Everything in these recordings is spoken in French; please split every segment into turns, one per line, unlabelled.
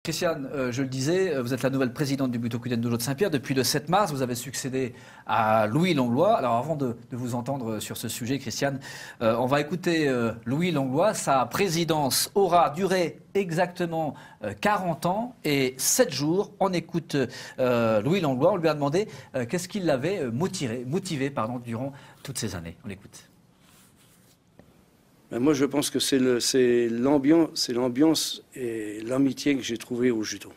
Christiane, je le disais, vous êtes la nouvelle présidente du Butokuden Dojo de Saint-Pierre. Depuis le 7 mars, vous avez succédé à Louis Langlois. Alors avant de vous entendre sur ce sujet, Christiane, on va écouter Louis Langlois. Sa présidence aura duré exactement 40 ans et 7 jours. On écoute Louis Langlois. On lui a demandé qu'est-ce qui l'avait motivé durant toutes ces années. On l'écoute.
Moi, je pense que c'est l'ambiance et l'amitié que j'ai trouvée au judo.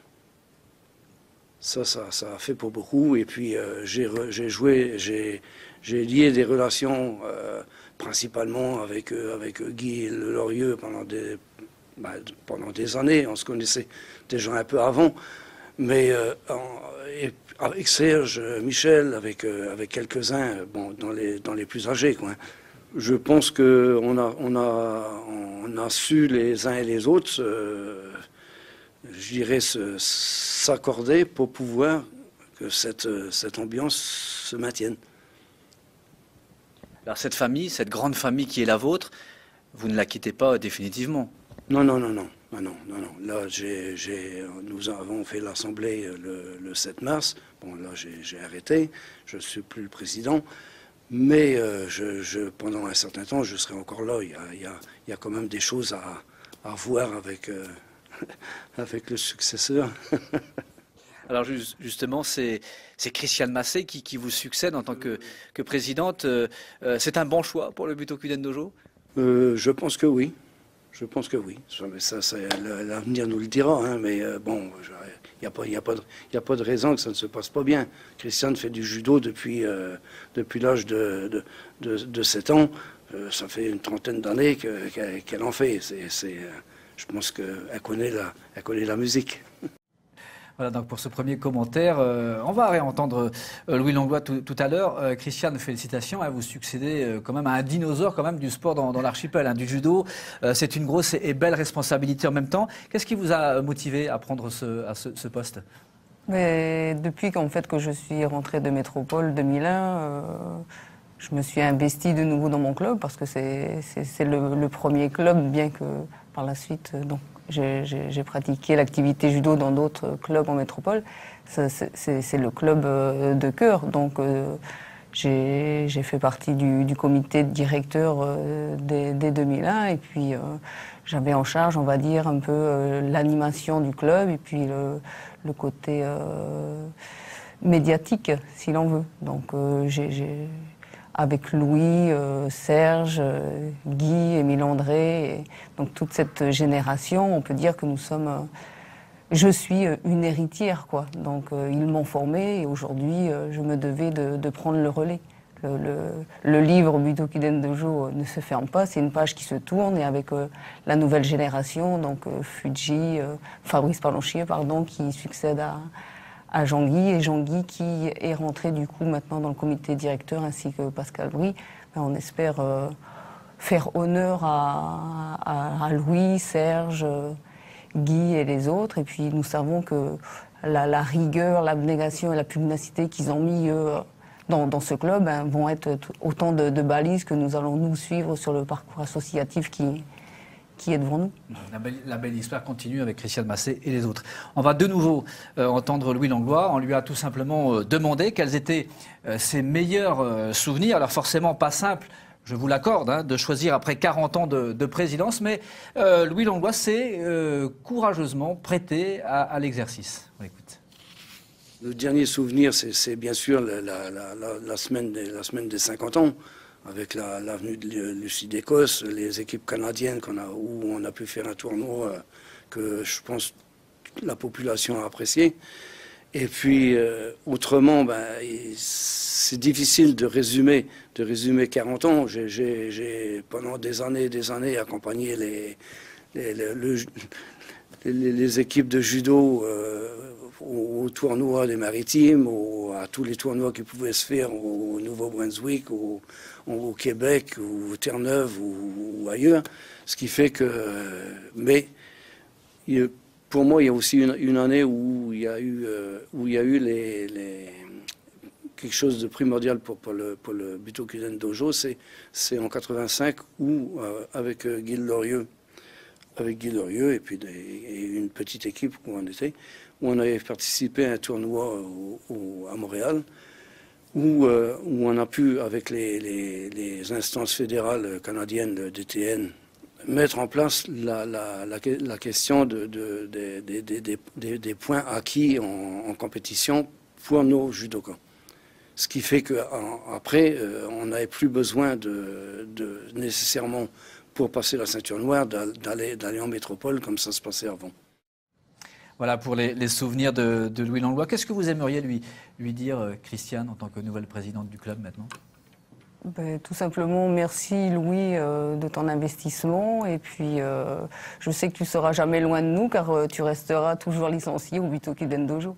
Ça a fait pour beaucoup. Et puis, j'ai lié des relations principalement avec Guy Lorieux pendant des années. On se connaissait déjà un peu avant. Mais et avec Serge, Michel, avec quelques-uns, bon, dans les plus âgés, quoi. Je pense qu'on a su les uns et les autres, je dirais, s'accorder pour pouvoir que cette ambiance se maintienne.
Alors cette famille, cette grande famille qui est la vôtre, vous ne la quittez pas définitivement?
Non. Là, nous avons fait l'assemblée le 7 mars. Bon, là, j'ai arrêté. Je ne suis plus le président. Mais pendant un certain temps, je serai encore là. Il y a quand même des choses à voir avec, avec le successeur.
Alors justement, c'est Christiane Massé qui vous succède en tant que présidente. C'est un bon choix pour le Butokuden Dojo?
Je pense que oui. Je pense que oui. L'avenir nous le dira. Hein, mais bon, il n'y a pas de raison que ça ne se passe pas bien. Christiane fait du judo depuis l'âge de 7 ans. Ça fait une trentaine d'années qu'elle en fait. Je pense qu'elle connaît la musique.
Voilà donc pour ce premier commentaire. On va réentendre Louis Langlois tout à l'heure. Christiane, félicitations. Vous succédez quand même à un dinosaure quand même du sport dans l'archipel, hein, du judo. C'est une grosse et belle responsabilité en même temps. Qu'est-ce qui vous a motivé à prendre ce poste?
Mais depuis qu'en fait que je suis rentrée de Métropole 2001, je me suis investie de nouveau dans mon club parce que c'est le premier club, bien que par la suite, donc j'ai pratiqué l'activité judo dans d'autres clubs en métropole. C'est le club de cœur, donc j'ai fait partie du comité de directeur dès 2001 et puis j'avais en charge, on va dire, un peu l'animation du club et puis le côté médiatique, si l'on veut. Donc avec Louis, Serge, Guy, Émile André, donc toute cette génération, on peut dire que nous sommes... je suis une héritière, quoi. Donc ils m'ont formée et aujourd'hui, je me devais de prendre le relais. Le livre Butokuden Dojo ne se ferme pas, c'est une page qui se tourne et avec la nouvelle génération, donc Fabrice Palonchier, qui succède à Jean-Guy, et Jean-Guy qui est rentré du coup maintenant dans le comité directeur ainsi que Pascal Louis. On espère faire honneur à Louis, Serge, Guy et les autres. Et puis nous savons que la rigueur, l'abnégation et la pugnacité qu'ils ont mis dans ce club vont être autant de balises que nous allons nous suivre sur le parcours associatif qui est devant nous.
La belle histoire continue avec Christiane Massé et les autres. On va de nouveau entendre Louis Langlois. On lui a tout simplement demandé quels étaient ses meilleurs souvenirs. Alors forcément pas simple, je vous l'accorde, hein, de choisir après 40 ans de présidence, mais Louis Langlois s'est courageusement prêté à l'exercice. On écoute.
Le dernier souvenir, c'est bien sûr la semaine des 50 ans. Avec l'avenue de Lucie d'Écosse, les équipes canadiennes où on a pu faire un tournoi que je pense la population a apprécié. Et puis autrement, c'est difficile de résumer 40 ans. J'ai pendant des années accompagné les équipes de judo au tournoi des Maritimes, à tous les tournois qui pouvaient se faire au Nouveau-Brunswick, au Québec, ou Terre-Neuve, ou ailleurs. Ce qui fait que... mais pour moi, il y a aussi une année où il y a eu quelque chose de primordial pour le Butokuden Dojo, c'est en 85 où, avec Guy Lorieux, avec Guy Lorieux et puis et une petite équipe où on avait participé à un tournoi à Montréal, où on a pu, avec les instances fédérales canadiennes, le DTN, mettre en place la question des points acquis en compétition pour nos judokas. Ce qui fait qu'après, on n'avait plus besoin nécessairement, pour passer la ceinture noire, d'aller en métropole comme ça se passait avant.
Voilà pour les souvenirs de Louis Langlois. Qu'est-ce que vous aimeriez lui dire, Christiane, en tant que nouvelle présidente du club maintenant?
Tout simplement, merci Louis de ton investissement. Et puis, je sais que tu ne seras jamais loin de nous, car tu resteras toujours licencié au Butokuden Dojo.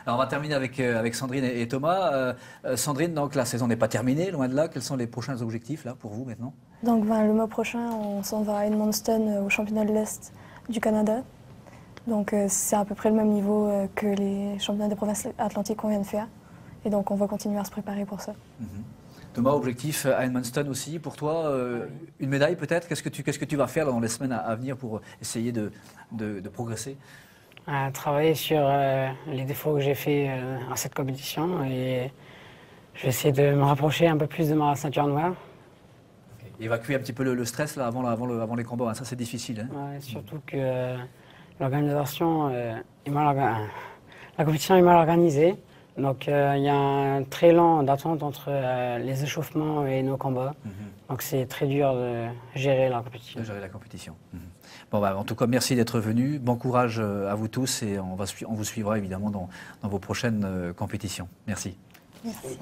Alors, on va terminer avec Sandrine et Thomas. Sandrine, donc la saison n'est pas terminée, loin de là. Quels sont les prochains objectifs là pour vous maintenant?
Donc le mois prochain, on s'en va à Edmonton au championnat de l'Est du Canada. Donc c'est à peu près le même niveau que les championnats des provinces atlantiques qu'on vient de faire. Et donc on va continuer à se préparer pour ça.
Thomas, objectif à Edmonton aussi pour toi, une médaille peut-être? Qu'est-ce que tu vas faire dans les semaines à venir pour essayer de progresser?
Travailler sur les défauts que j'ai faits à cette compétition, et je vais essayer de me rapprocher un peu plus de ma ceinture noire.
Évacuer un petit peu le stress là, avant les combats, hein. Ça c'est difficile. Hein.
Ouais, surtout que l'organisation la compétition est mal organisée. Donc il y a un très lent d'attente entre les échauffements et nos combats. Donc c'est très dur de gérer la compétition.
Bon, en tout cas, merci d'être venu. Bon courage à vous tous et on vous suivra évidemment dans vos prochaines compétitions. Merci.
Merci.